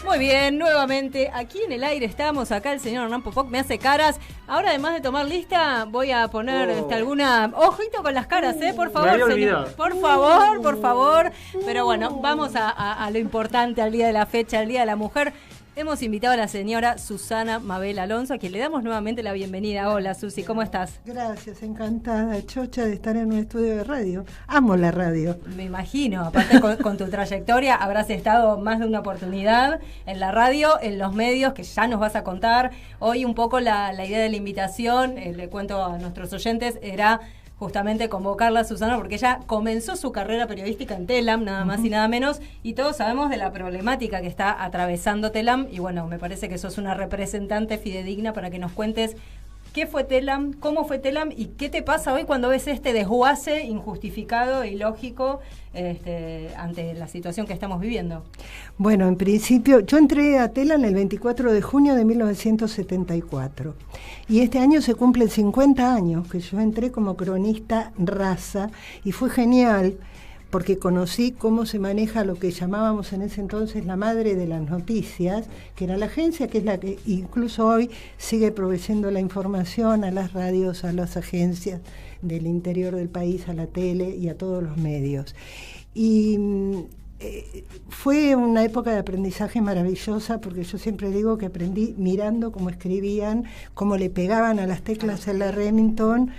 Muy bien, nuevamente aquí en el aire estamos. Acá el señor Hernán Popok me hace caras. Ahora, además de tomar lista, voy a poner alguna... Ojito con las caras, por favor, señor. Por favor. Pero bueno, vamos a lo importante, al día de la fecha, al Día de la Mujer. Hemos invitado a la señora Susana Mabel Alonso, a quien le damos nuevamente la bienvenida. Hola, Susi, ¿cómo estás? Gracias, encantada, chocha de estar en un estudio de radio. Amo la radio. Me imagino, aparte con tu trayectoria habrás estado más de una oportunidad en la radio, en los medios, que ya nos vas a contar. Hoy un poco la idea de la invitación, le cuento a nuestros oyentes, era justamente convocarla a Susana porque ella comenzó su carrera periodística en Telam, nada más y nada menos, y todos sabemos de la problemática que está atravesando Telam, y bueno, me parece que sos una representante fidedigna para que nos cuentes qué fue Telam, cómo fue Telam y qué te pasa hoy cuando ves este desguace injustificado e ilógico ante la situación que estamos viviendo. Bueno, en principio, yo entré a Telam el 24 de junio de 1974 y este año se cumplen 50 años que yo entré como cronista raza y fue genial porque conocí cómo se maneja lo que llamábamos en ese entonces la madre de las noticias, que era la agencia, que es la que incluso hoy sigue proveyendo la información a las radios, a las agencias del interior del país, a la tele y a todos los medios. Y fue una época de aprendizaje maravillosa, porque yo siempre digo que aprendí mirando cómo escribían, cómo le pegaban a las teclas en la Remington,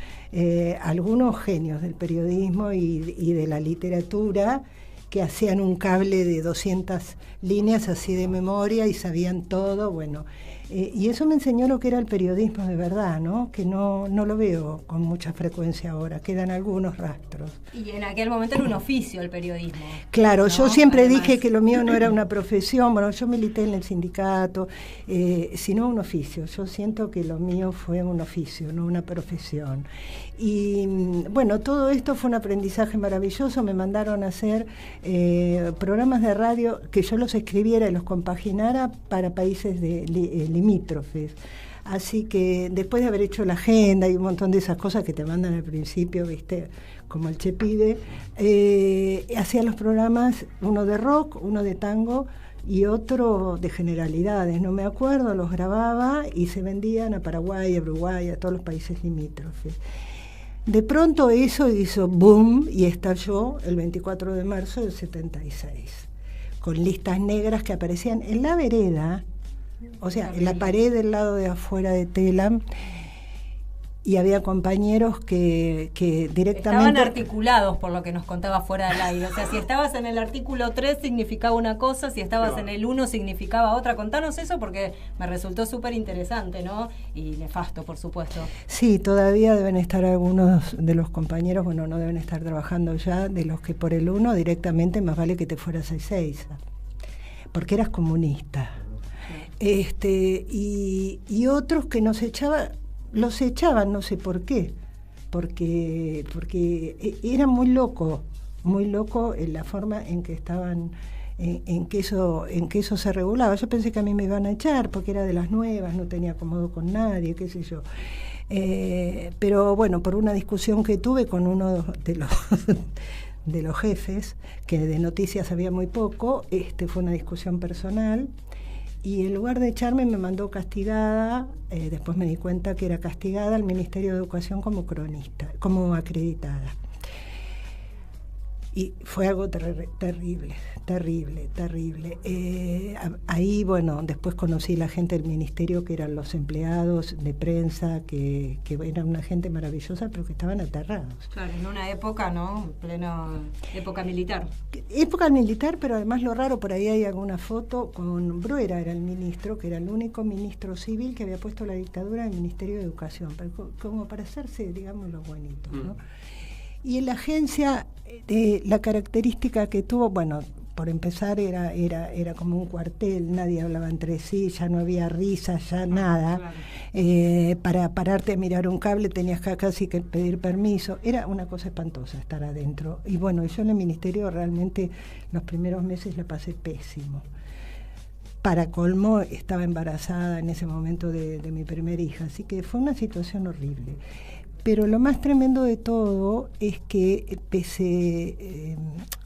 algunos genios del periodismo y de la literatura, que hacían un cable de 200 líneas así de memoria y sabían todo, bueno. Y eso me enseñó lo que era el periodismo de verdad, ¿no? Que no lo veo con mucha frecuencia ahora, quedan algunos rastros. Y en aquel momento era un oficio el periodismo. Claro, ¿no? Yo siempre Además dije que lo mío no era una profesión, bueno, yo milité en el sindicato, sino un oficio. Yo siento que lo mío fue un oficio, no una profesión. Y bueno, todo esto fue un aprendizaje maravilloso, me mandaron a hacer programas de radio que yo los escribiera y los compaginara para países limítrofes. Así que después de haber hecho la agenda y un montón de esas cosas que te mandan al principio, ¿viste? Como el Che pide, hacía los programas, uno de rock, uno de tango y otro de generalidades, no me acuerdo, los grababa y se vendían a Paraguay, a Uruguay, a todos los países limítrofes. De pronto eso hizo boom y estalló el 24 de marzo del 76, con listas negras que aparecían en la vereda, o sea, en la pared del lado de afuera de Telam, y había compañeros que directamente... Estaban articulados por lo que nos contaba fuera del aire. O sea, si estabas en el artículo 3 significaba una cosa, si estabas en el 1 significaba otra. Contanos eso porque me resultó súper interesante, ¿no? Y nefasto, por supuesto. Sí, todavía deben estar algunos de los compañeros, bueno, no deben estar trabajando ya, de los que por el 1 directamente más vale que te fueras a Ezeiza, porque eras comunista. Y otros que los echaban, no sé por qué, porque era muy loco en la forma en que estaban, en que eso se regulaba. Yo pensé que a mí me iban a echar porque era de las nuevas, no tenía acomodo con nadie, qué sé yo. Pero bueno, por una discusión que tuve con uno de los jefes, que de noticias sabía muy poco, fue una discusión personal. Y en lugar de echarme me mandó castigada, después me di cuenta que era castigada al Ministerio de Educación como cronista, como acreditada. Y fue algo terrible. Ahí, bueno, después conocí la gente del ministerio, que eran los empleados de prensa, que eran una gente maravillosa, pero que estaban aterrados. Claro, en una época, ¿no? En plena época militar. Época militar, pero además lo raro, por ahí hay alguna foto con Bruera, era el ministro, que era el único ministro civil que había puesto la dictadura en el Ministerio de Educación, como para hacerse, digamos, los buenitos, ¿no? Y en la agencia, la característica que tuvo, bueno, por empezar era como un cuartel, nadie hablaba entre sí, ya no había risas, ya nada. Claro. Para pararte a mirar un cable tenías casi que pedir permiso. Era una cosa espantosa estar adentro. Y bueno, yo en el ministerio realmente los primeros meses la pasé pésimo. Para colmo, estaba embarazada en ese momento de mi primera hija, así que fue una situación horrible. Pero lo más tremendo de todo es que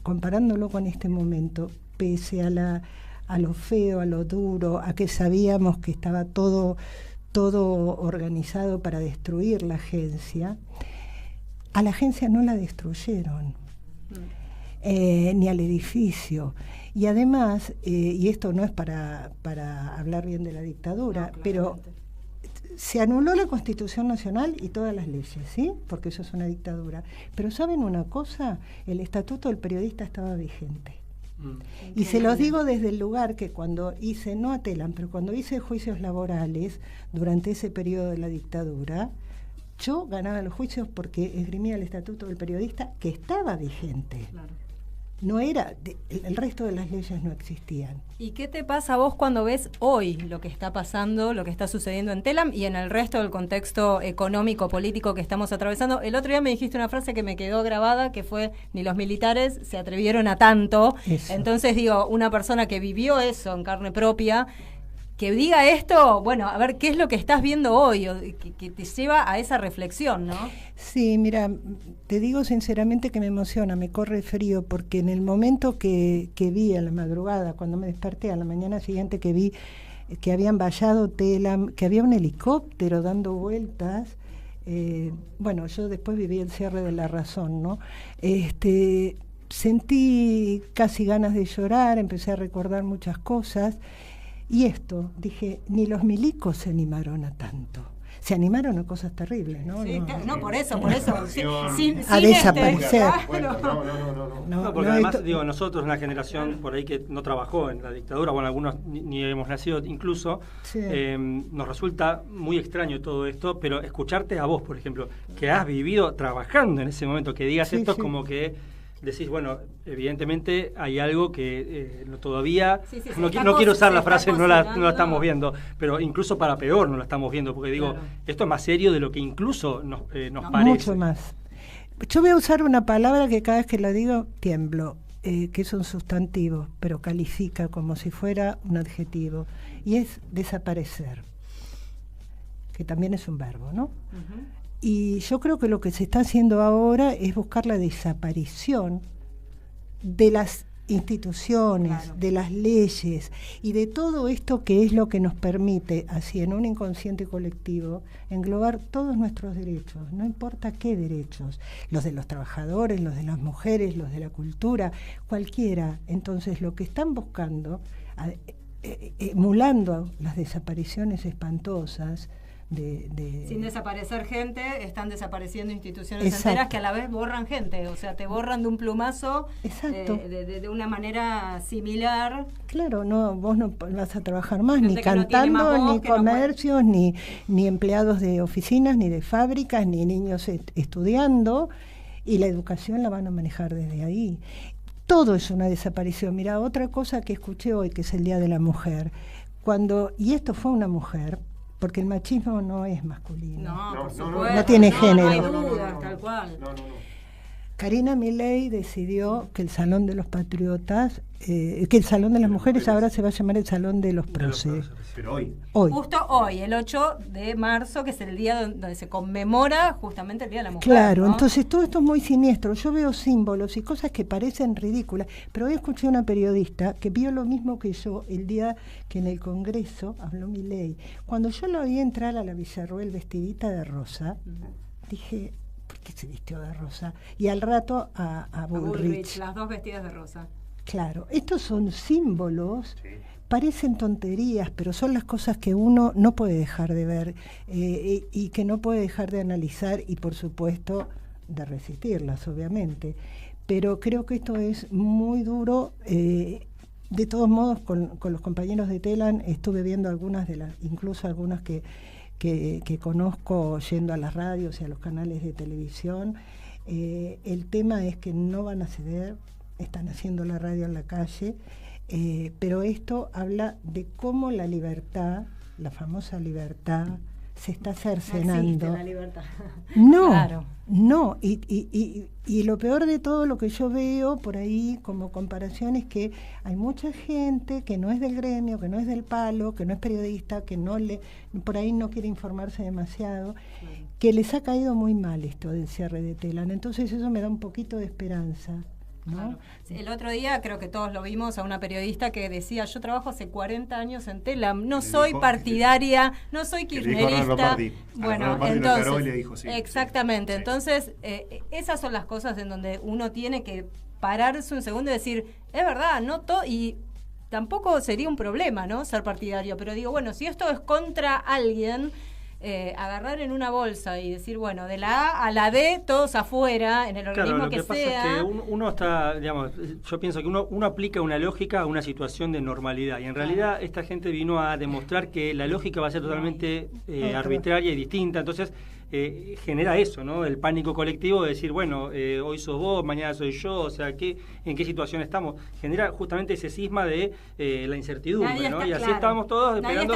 comparándolo con este momento, pese a a lo feo, a lo duro, a que sabíamos que estaba todo organizado para destruir la agencia. A la agencia no la destruyeron, ni al edificio. Y además, y esto no es para hablar bien de la dictadura, no, pero se anuló la Constitución Nacional y todas las leyes, ¿sí? Porque eso es una dictadura. Pero ¿saben una cosa? El Estatuto del Periodista estaba vigente. Y se los digo desde el lugar que cuando hice, no a Telam, pero cuando hice juicios laborales durante ese periodo de la dictadura, yo ganaba los juicios porque esgrimía el Estatuto del Periodista, que estaba vigente. Claro. No era, el resto de las leyes no existían. ¿Y qué te pasa a vos cuando ves hoy lo que está pasando, lo que está sucediendo en Telam y en el resto del contexto económico, político que estamos atravesando? El otro día me dijiste una frase que me quedó grabada, que fue, ni los militares se atrevieron a tanto. Eso. Entonces digo, una persona que vivió eso en carne propia, que diga esto, bueno, a ver, ¿qué es lo que estás viendo hoy? Que te lleva a esa reflexión, ¿no? Sí, mira, te digo sinceramente que me emociona, me corre frío, porque en el momento que vi a la madrugada, cuando me desperté a la mañana siguiente, que vi que habían vallado Telam, que había un helicóptero dando vueltas, bueno, yo después viví el cierre de La Razón, ¿no? Sentí casi ganas de llorar, empecé a recordar muchas cosas. Y esto, dije, ni los milicos se animaron a tanto. Se animaron a cosas terribles, ¿no? Sí, no, por eso. A desaparecer. No, porque además, digo, nosotros, una generación por ahí que no trabajó en la dictadura, bueno, algunos ni hemos nacido incluso, sí. Nos resulta muy extraño todo esto, pero escucharte a vos, por ejemplo, que has vivido trabajando en ese momento, que digas esto, es como que decís, bueno, evidentemente hay algo que todavía, no quiero usar la frase, no la estamos viendo, pero incluso para peor no la estamos viendo, porque digo, esto es más serio de lo que incluso nos parece. Mucho más. Yo voy a usar una palabra que cada vez que la digo tiemblo, que es un sustantivo, pero califica como si fuera un adjetivo, y es desaparecer, que también es un verbo, ¿no? Uh-huh. Y yo creo que lo que se está haciendo ahora es buscar la desaparición de las instituciones, de las leyes y de todo esto que es lo que nos permite, así en un inconsciente colectivo, englobar todos nuestros derechos, no importa qué derechos, los de los trabajadores, los de las mujeres, los de la cultura, cualquiera. Entonces lo que están buscando, emulando las desapariciones espantosas, sin desaparecer gente, están desapareciendo instituciones enteras que a la vez borran gente, o sea, te borran de un plumazo, de una manera similar. Claro, no, vos no vas a trabajar más, ni cantando, ni comercios, ni empleados de oficinas, ni de fábricas, ni niños estudiando, y la educación la van a manejar desde ahí. Todo es una desaparición. Mira, otra cosa que escuché hoy, que es el Día de la Mujer, y esto fue una mujer, porque el machismo no es masculino. No tiene género. No hay dudas, tal cual. Karina Milei decidió que el Salón de los Patriotas, que el Salón de las Mujeres ahora se va a llamar el Salón de los Próceres. Pero hoy. Justo hoy, el 8 de marzo, que es el día donde se conmemora justamente el Día de la Mujer. Claro, ¿no? Entonces todo esto es muy siniestro. Yo veo símbolos y cosas que parecen ridículas, pero hoy escuché a una periodista que vio lo mismo que yo el día que en el Congreso habló Milei. Cuando yo la vi entrar a la Villarroel vestidita de rosa, dije, ¿por qué se vistió de rosa? Y al rato a Bullrich. Las dos vestidas de rosa. Claro, estos son símbolos, parecen tonterías, pero son las cosas que uno no puede dejar de ver y que no puede dejar de analizar y, por supuesto, de resistirlas, obviamente. Pero creo que esto es muy duro. De todos modos, con los compañeros de Telam estuve viendo incluso algunas que conozco yendo a las radios y a los canales de televisión. El tema es que no van a ceder, están haciendo la radio en la calle, pero esto habla de cómo la libertad, la famosa libertad, se está cercenando. No existe la libertad. No, claro. No, y lo peor de todo, lo que yo veo por ahí como comparación, es que hay mucha gente que no es del gremio, que no es del palo, que no es periodista, que por ahí no quiere informarse demasiado, que les ha caído muy mal esto del cierre de Telam. Entonces eso me da un poquito de esperanza ¿no? Claro. Sí, el otro día creo que todos lo vimos a una periodista que decía, yo trabajo hace 40 años en Telam, no soy partidaria, no soy kirchnerista. Bueno, entonces, exactamente, entonces esas son las cosas en donde uno tiene que pararse un segundo y decir, es verdad, no todo, y tampoco sería un problema, ¿no?, ser partidario, pero digo, bueno, si esto es contra alguien, agarrar en una bolsa y decir, bueno, de la A a la D, todos afuera, en el organismo que sea. Lo que pasa es que uno está, digamos, yo pienso que uno aplica una lógica a una situación de normalidad, y en realidad esta gente vino a demostrar que la lógica va a ser totalmente arbitraria y distinta, entonces genera eso, ¿no? El pánico colectivo de decir, bueno, hoy sos vos, mañana soy yo, o sea, ¿en qué situación estamos? Genera justamente ese cisma de la incertidumbre, ¿no? Y así estamos todos esperando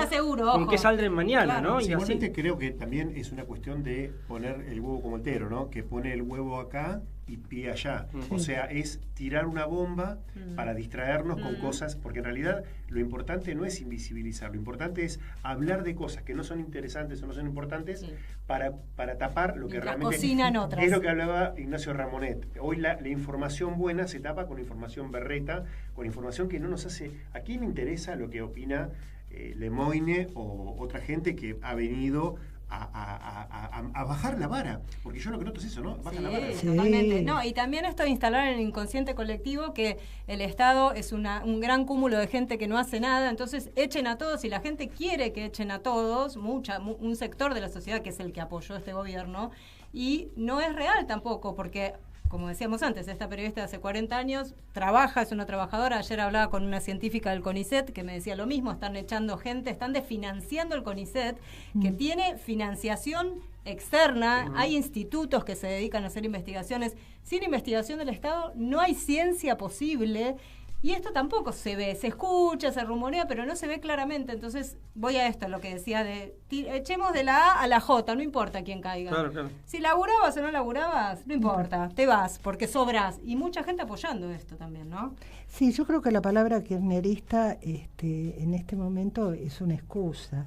con qué saldrán mañana, ¿no? Sí, y igualmente creo que también es una cuestión de poner el huevo como entero, ¿no? Que pone el huevo acá y pie allá. O sea, es tirar una bomba para distraernos con cosas, porque en realidad lo importante no es invisibilizar, lo importante es hablar de cosas que no son interesantes o no son importantes para tapar lo que realmente es lo que hablaba Ignacio Ramonet. Hoy la información buena se tapa con información berreta, con información que no nos hace... ¿A quién le interesa lo que opina Lemoine o otra gente que ha venido a bajar la vara? Porque yo lo que noto es eso, ¿no? Baja la vara. Totalmente. No, y también esto de instalar en el inconsciente colectivo que el Estado es un gran cúmulo de gente que no hace nada, entonces echen a todos, y la gente quiere que echen a todos, un sector de la sociedad que es el que apoyó este gobierno, y no es real tampoco, porque... Como decíamos antes, esta periodista de hace 40 años trabaja, es una trabajadora. Ayer hablaba con una científica del CONICET que me decía lo mismo, están echando gente, están desfinanciando el CONICET, que tiene financiación externa, hay institutos que se dedican a hacer investigaciones. Sin investigación del Estado no hay ciencia posible, y esto tampoco se ve, se escucha, se rumorea, pero no se ve claramente. Entonces voy a esto, lo que decía de echemos de la A a la J, no importa quién caiga. Claro. Si laburabas o no laburabas, no importa, te vas, porque sobras. Y mucha gente apoyando esto también, ¿no? Sí, yo creo que la palabra kirchnerista en este momento es una excusa,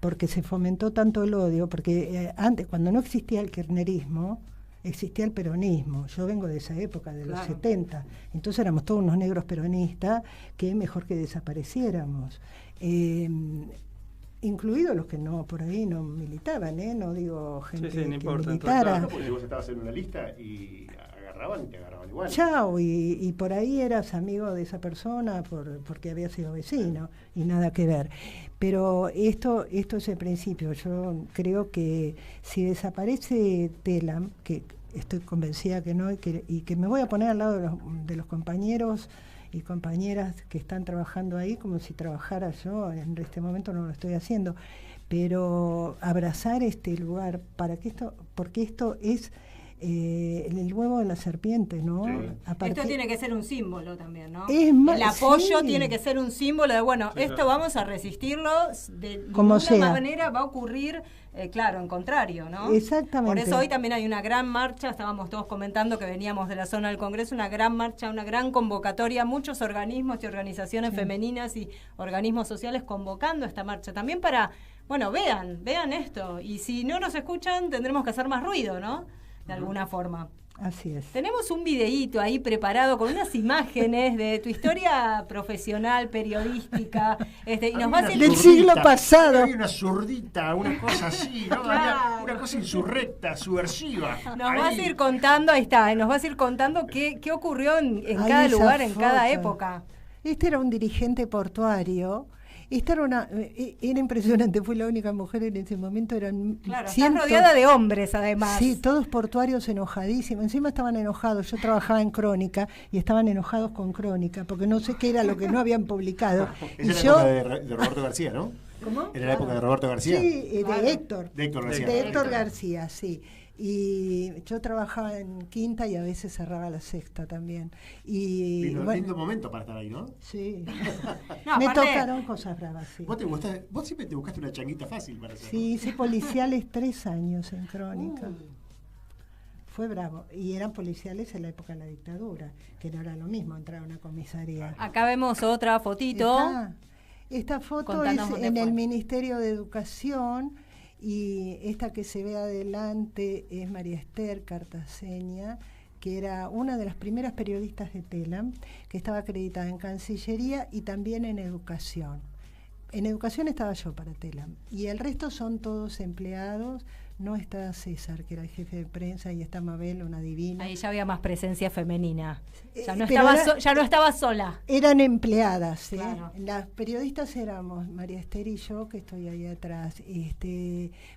porque se fomentó tanto el odio, porque antes, cuando no existía el kirchnerismo, existía el peronismo. Yo vengo de esa época, de los 70. Entonces éramos todos unos negros peronistas, que mejor que desapareciéramos. Incluidos los que no por ahí no militaban, no digo gente no importa, militara. No, porque vos estabas en una lista y te agarraban igual. Chao, y por ahí eras amigo de esa persona porque había sido vecino y nada que ver. Pero esto es el principio. Yo creo que si desaparece Telam, que estoy convencida que no, y que me voy a poner al lado de los compañeros y compañeras que están trabajando ahí como si trabajara yo, en este momento no lo estoy haciendo, pero abrazar este lugar porque esto es el huevo de la serpiente, ¿no? Sí. Esto tiene que ser un símbolo también, ¿no? El apoyo tiene que ser un símbolo de, bueno, esto vamos a resistirlo, de ninguna manera va a ocurrir, claro, en contrario, ¿no? Exactamente. Por eso hoy también hay una gran marcha, estábamos todos comentando que veníamos de la zona del Congreso, una gran marcha, una gran convocatoria, muchos organismos y organizaciones femeninas y organismos sociales convocando esta marcha, también para, bueno, vean esto, y si no nos escuchan tendremos que hacer más ruido, ¿no? De alguna forma. Así es. Tenemos un videíto ahí preparado con unas imágenes de tu historia profesional, periodística, y nos va a decir... Del siglo pasado. Hay una zurdita, una cosa así, ¿no? Claro. Una cosa insurrecta, subversiva. Nos vas a ir contando, ahí está, nos vas a ir contando qué ocurrió en cada lugar, en cada época. Este era un dirigente portuario. Esta era impresionante, fue la única mujer en ese momento. Claro, estás rodeada de hombres además. Sí, todos portuarios enojadísimos. Encima estaban enojados. Yo trabajaba en Crónica y estaban enojados con Crónica porque no sé qué era lo que no habían publicado. Esa era la época de Roberto García, ¿no? ¿Cómo? Era la época de Roberto García. Sí, de Héctor. De Héctor García. De Héctor García, sí. Y yo trabajaba en Quinta y a veces cerraba la Sexta también. Y lindo momento para estar ahí, ¿no? Sí. Me tocaron cosas bravas, sí. Vos siempre te buscaste una changuita fácil para hacer. Sí, hice policiales 3 años en Crónica. Fue bravo. Y eran policiales en la época de la dictadura, que no era lo mismo entrar a una comisaría. Acá vemos otra fotito. Esta foto es en el Ministerio de Educación. Y esta que se ve adelante es María Esther Cartaseña, que era una de las primeras periodistas de Telam, que estaba acreditada en Cancillería y también en Educación. En Educación estaba yo para Telam, y el resto son todos empleados. No está César, que era el jefe de prensa, y está Mabel, una divina. Ahí ya había más presencia femenina. Ya no estaba sola. Eran empleadas. Claro. Las periodistas éramos María Esther y yo, que estoy ahí atrás.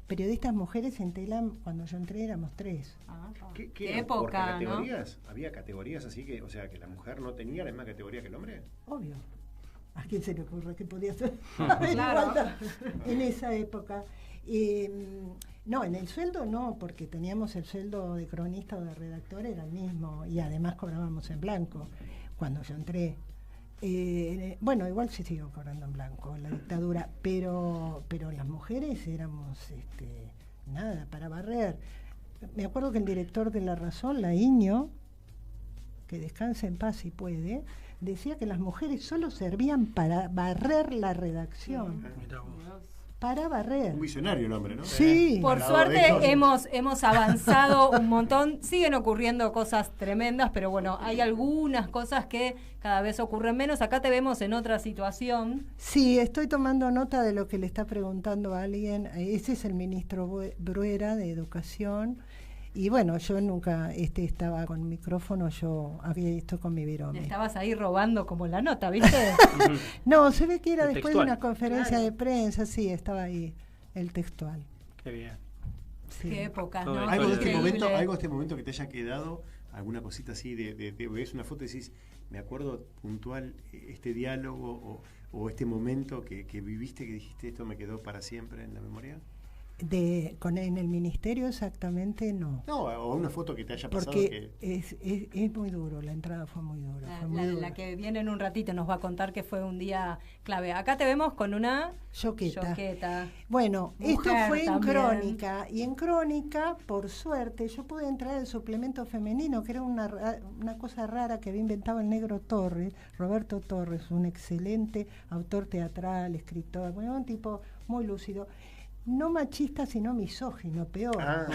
Periodistas mujeres en Telam, cuando yo entré, éramos 3. ¿Qué época, ¿por categorías? ¿no? ¿Había categorías así que, o sea, que la mujer no tenía la misma categoría que el hombre? Obvio. ¿A quién se le ocurre que podía ser Claro. en esa época? No, en el sueldo no, porque teníamos el sueldo de cronista o de redactor, era el mismo, y además cobrábamos en blanco cuando yo entré. Bueno, igual se siguió cobrando en blanco la dictadura, pero las mujeres éramos nada, para barrer. Me acuerdo que el director de La Razón, Laíño, que descanse en paz si puede, decía que las mujeres solo servían para barrer la redacción. Para barrer. Un visionario el hombre, ¿no? Sí. Por suerte hemos avanzado un montón. Siguen ocurriendo cosas tremendas, pero bueno, hay algunas cosas que cada vez ocurren menos. Acá te vemos en otra situación. Sí, estoy tomando nota de lo que le está preguntando a alguien. Ese es el ministro Bruera de Educación. Y bueno, yo nunca estaba con micrófono, yo había esto con mi virome. Estabas ahí robando como la nota, ¿viste? No, se ve que era después textual. de una conferencia de prensa, sí, estaba ahí el textual. Qué bien. Sí. Qué época, Todo ¿no? el- ¿Algo de este Increíble. momento, algo de este momento que te haya quedado? ¿Alguna cosita así ves una foto y decís, me acuerdo puntual este diálogo o este momento que viviste, que dijiste, esto me quedó para siempre en la memoria? En el ministerio exactamente no. No, o una foto que te haya pasado Porque que... es muy duro, la entrada fue muy dura. fue muy dura. La que viene en un ratito nos va a contar que fue un día clave. Acá te vemos con una yoqueta. Bueno, Mujer esto fue en también. Crónica, y en Crónica, por suerte, yo pude entrar al suplemento femenino, que era una cosa rara que había inventado el negro Torres, Roberto Torres, un excelente autor teatral, escritor, bueno, un tipo muy lúcido. No machista, sino misógino, peor. Bueno.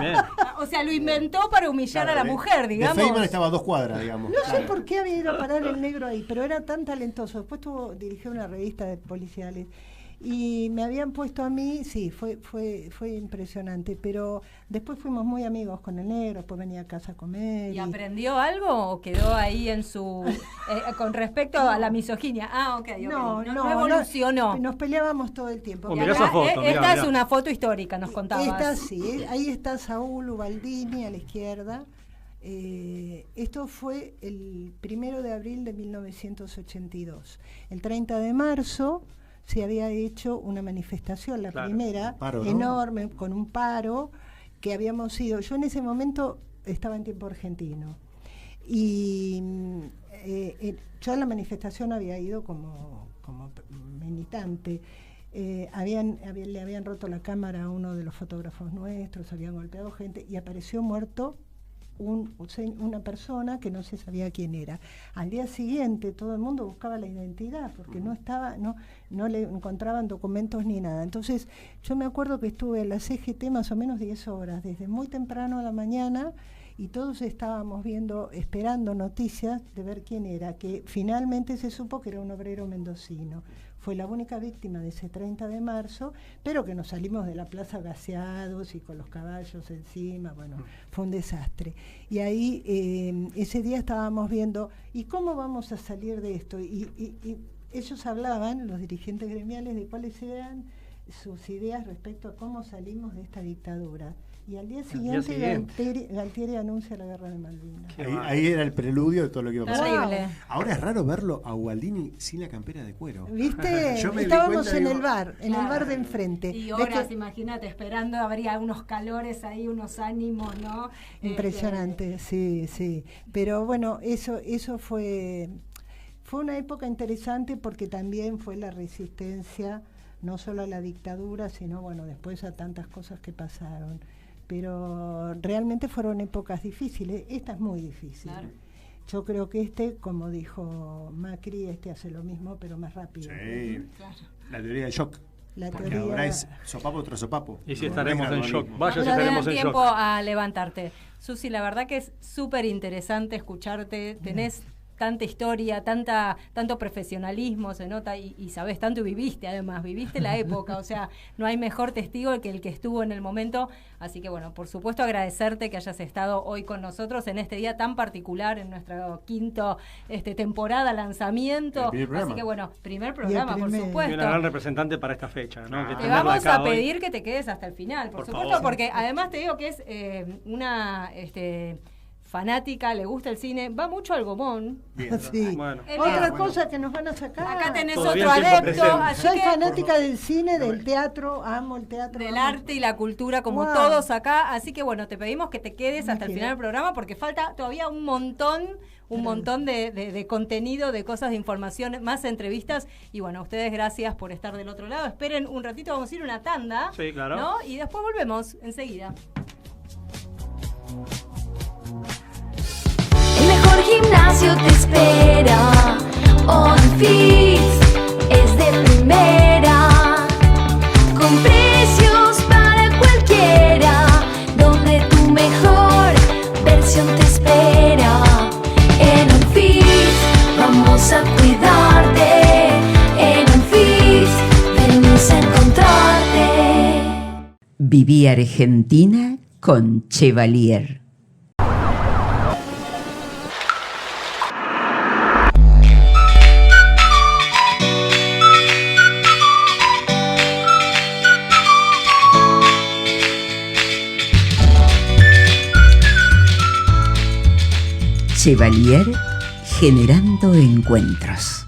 Bien. O sea, lo inventó para humillar Claro, a la mujer, digamos. De Feynman estaba a 2 cuadras, digamos. No sé por qué había ido a parar el negro ahí, pero era tan talentoso. Después dirigió una revista de policiales y me habían puesto a mí, sí, fue impresionante, pero después fuimos muy amigos con el negro, después venía a casa a comer. ¿Y aprendió algo o quedó ahí en su... con respecto a la misoginia? Ah, ok. No evolucionó. Nos peleábamos todo el tiempo. Oh, Y mirá acá, esa foto, esta mirá. es una foto histórica, nos contabas. Esta sí, ahí está Saúl Ubaldini a la izquierda. Esto fue el 1 de abril de 1982. El 30 de marzo se había hecho una manifestación, la Claro, primera, paro, ¿no? enorme, con un paro que habíamos ido. Yo en ese momento estaba en tiempo argentino y yo a la manifestación había ido como militante. Le habían roto la cámara a uno de los fotógrafos nuestros, habían golpeado gente y apareció muerto una persona que no se sabía quién era. Al día siguiente todo el mundo buscaba la identidad porque no le encontraban documentos ni nada. Entonces yo me acuerdo que estuve en la CGT más o menos 10 horas, desde muy temprano a la mañana, y todos estábamos esperando noticias de ver quién era, que finalmente se supo que era un obrero mendocino. Fue la única víctima de ese 30 de marzo, pero que nos salimos de la plaza gaseados y con los caballos encima, bueno, fue un desastre. Y ahí ese día estábamos viendo, ¿y cómo vamos a salir de esto? Y ellos hablaban, los dirigentes gremiales, de cuáles eran sus ideas respecto a cómo salimos de esta dictadura. Y al día siguiente Galtieri anuncia la guerra de Malvinas. Ahí era el preludio de todo lo que iba a pasar. Terrible. Ahora es raro verlo a Ubaldini sin la campera de cuero. ¿Viste? Yo me di Estábamos cuenta, en digo, el bar, en el bar de enfrente. Y ¿Ves horas, que- imagínate, esperando, habría unos calores ahí, unos ánimos, ¿no? Impresionante, sí. Pero bueno, eso fue una época interesante porque también fue la resistencia, no solo a la dictadura, sino bueno, después a tantas cosas que pasaron. Pero realmente fueron épocas difíciles. Esta es muy difícil. Claro. Yo creo que como dijo Macri, hace lo mismo, pero más rápido. Sí. Claro. La teoría del shock. la porque teoría. ahora es sopapo tras sopapo. Y si estaremos en shock. Vaya si no estaremos te da en tiempo shock. a levantarte. Susi, la verdad que es súper interesante escucharte. Tenés tanta historia, tanto profesionalismo, se nota, y sabés tanto, y viviste la época, o sea, no hay mejor testigo que el que estuvo en el momento. Así que bueno, por supuesto agradecerte que hayas estado hoy con nosotros en este día tan particular, en nuestra quinto temporada, lanzamiento. Así que bueno, primer programa, por supuesto. Y una gran representante para esta fecha, ¿no? Te vamos a pedir que te quedes hasta el final, por supuesto, favor. Porque además te digo que es una fanática, le gusta el cine, va mucho al Gomón. Sí. Bueno. Otra cosa que nos van a sacar. Acá tenés Todavía otro adepto. Soy fanática del cine, del teatro, amo el teatro. Del arte y la cultura, como todos acá. Así que bueno, te pedimos que te quedes hasta el final del programa porque falta todavía un montón de contenido, de cosas, de información, más entrevistas. Y bueno, a ustedes gracias por estar del otro lado. Esperen un ratito, vamos a ir a una tanda. Sí, claro. ¿No? Y después volvemos enseguida. Gimnasio te espera, OnFit es de primera, con precios para cualquiera, donde tu mejor versión te espera. En OnFit vamos a cuidarte, en OnFit venimos a encontrarte. Viví Argentina con Chevalier. Chevalier, generando encuentros.